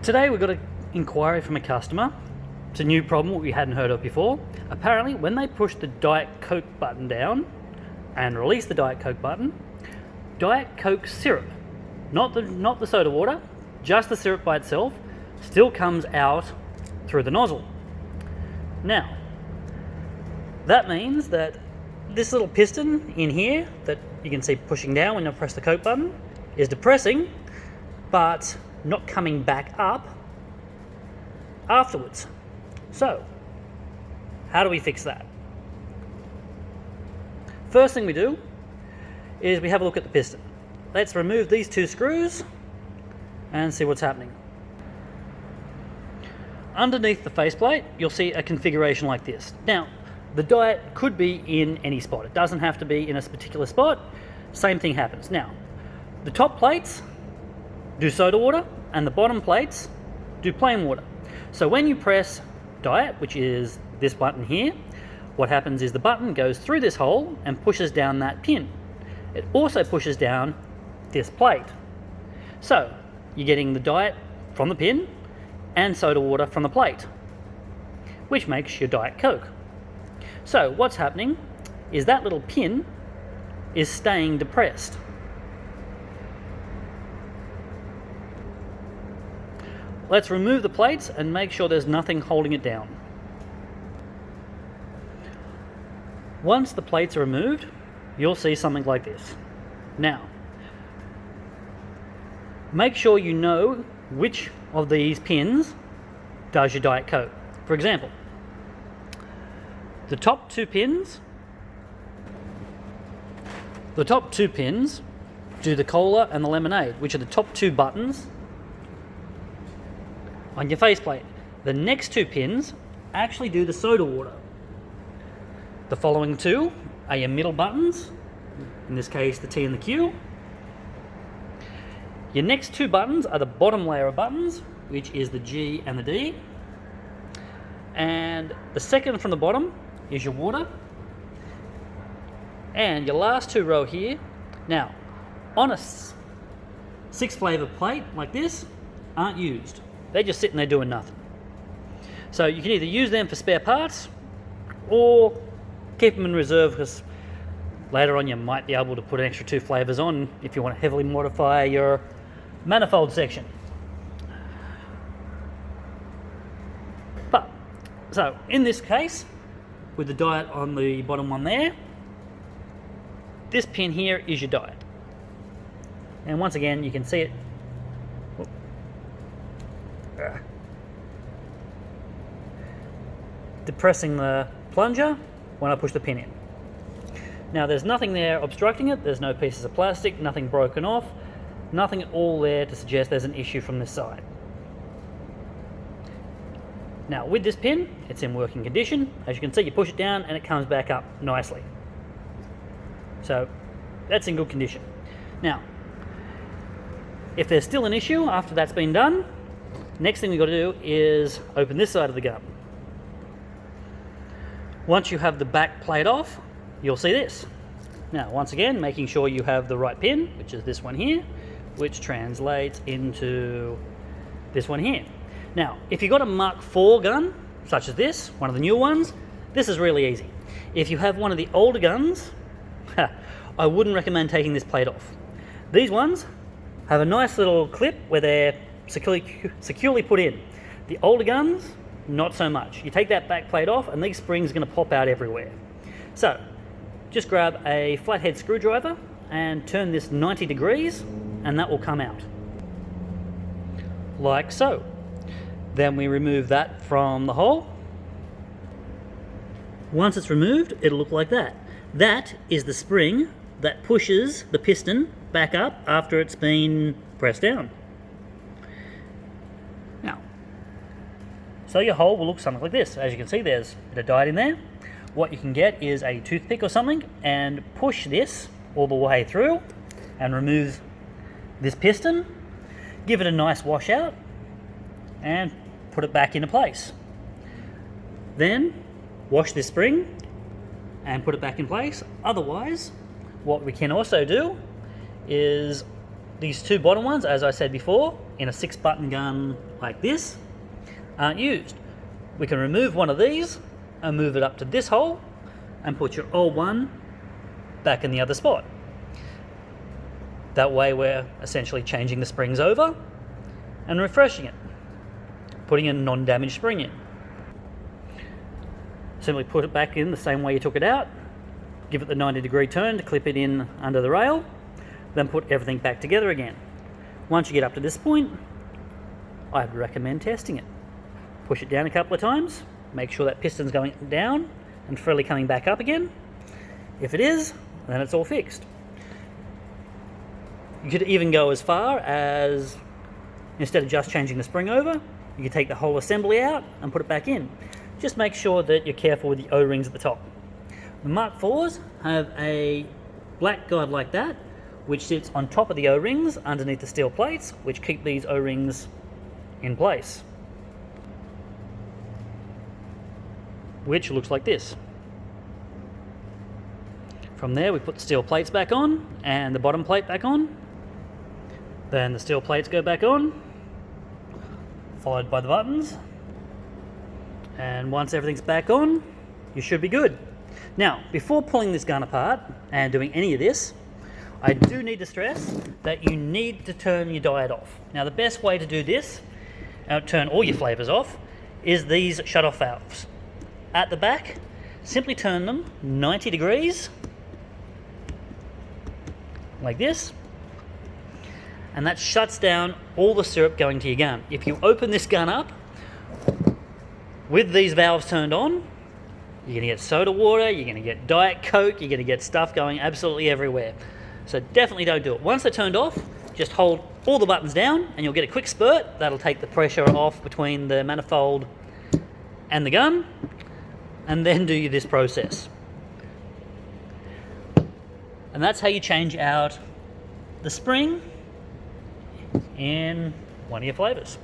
Today we've got an inquiry from a customer. It's a new problem we hadn't heard of before. Apparently when they push the Diet Coke button down and release the Diet Coke button, Diet Coke syrup, not the soda water, just the syrup by itself, still comes out through the nozzle. Now, that means that this little piston in here that you can see pushing down when you press the Coke button is depressing, but not coming back up afterwards. So, how do we fix that? First thing we do is we have a look at the piston. Let's remove these two screws and see what's happening. Underneath the faceplate, you'll see a configuration like this. Now, the Diet could be in any spot. It doesn't have to be in a particular spot. Same thing happens. Now, the top plates do soda water and the bottom plates do plain water. So when you press Diet, which is this button here, what happens is the button goes through this hole and pushes down that pin. It also pushes down this plate. So you're getting the Diet from the pin and soda water from the plate, which makes your Diet Coke. So what's happening is that little pin is staying depressed. Let's remove the plates and make sure there's nothing holding it down. Once the plates are removed, you'll see something like this. Now, make sure you know which of these pins does your Diet Coke. For example, the top two pins do the cola and the lemonade, which are the top two buttons on your faceplate. The next two pins actually do the soda water. The following two are your middle buttons, in this case the T and the Q. Your next two buttons are the bottom layer of buttons, which is the G and the D. And the second from the bottom is your water. And your last two row here. Now, on a 6 flavor plate like this, aren't used. They're just sitting there doing nothing. So you can either use them for spare parts or keep them in reserve, because later on you might be able to put an extra 2 flavors on if you want to heavily modify your manifold section. But, so in this case, with the Diet on the bottom one there, this pin here is your Diet. And once again, you can see it depressing the plunger when I push the pin in. Now there's nothing there obstructing it, there's no pieces of plastic, nothing broken off, nothing at all there to suggest there's an issue from this side. Now with this pin, it's in working condition. As you can see, you push it down and it comes back up nicely. So that's in good condition. Now, if there's still an issue after that's been done, next thing we've got to do is open this side of the gun. Once you have the back plate off, you'll see this. Now, once again, making sure you have the right pin, which is this one here, which translates into this one here. Now, if you've got a Mark IV gun, such as this, one of the new ones, this is really easy. If you have one of the older guns, I wouldn't recommend taking this plate off. These ones have a nice little clip where they're securely put in. The older guns, not so much. You take that back plate off and these springs are going to pop out everywhere. So just grab a flathead screwdriver and turn this 90 degrees and that will come out. Like so. Then we remove that from the hole. Once it's removed, it'll look like that. That is the spring that pushes the piston back up after it's been pressed down. Now, so your hole will look something like this. As you can see, there's a bit of Diet in there. What you can get is a toothpick or something and push this all the way through and remove this piston, give it a nice wash out and put it back into place. Then wash this spring and put it back in place. Otherwise, what we can also do is these two bottom ones, as I said before, in a 6-button gun like this, aren't used. We can remove one of these and move it up to this hole and put your old one back in the other spot. That way we're essentially changing the springs over and refreshing it, putting a non-damaged spring in. Simply put it back in the same way you took it out, give it the 90-degree turn to clip it in under the rail, then put everything back together again. Once you get up to this point, I'd recommend testing it. Push it down a couple of times, make sure that piston's going down and freely coming back up again. If it is, then it's all fixed. You could even go as far as, instead of just changing the spring over, you could take the whole assembly out and put it back in. Just make sure that you're careful with the O-rings at the top. The Mark IVs have a black guide like that, which sits on top of the O-rings underneath the steel plates, which keep these O-rings in place. Which looks like this. From there we put the steel plates back on and the bottom plate back on. Then the steel plates go back on, followed by the buttons. And once everything's back on, you should be good. Now, before pulling this gun apart and doing any of this, I do need to stress that you need to turn your diode off. Now, the best way to do this, turn all your flavors off, is these shut-off valves. At the back, simply turn them 90 degrees, like this, and that shuts down all the syrup going to your gun. If you open this gun up with these valves turned on, you're going to get soda water, you're going to get Diet Coke, you're going to get stuff going absolutely everywhere. So definitely don't do it. Once they're turned off, just hold all the buttons down and you'll get a quick spurt. That'll take the pressure off between the manifold and the gun, and then do this process. And that's how you change out the spring in one of your flavors.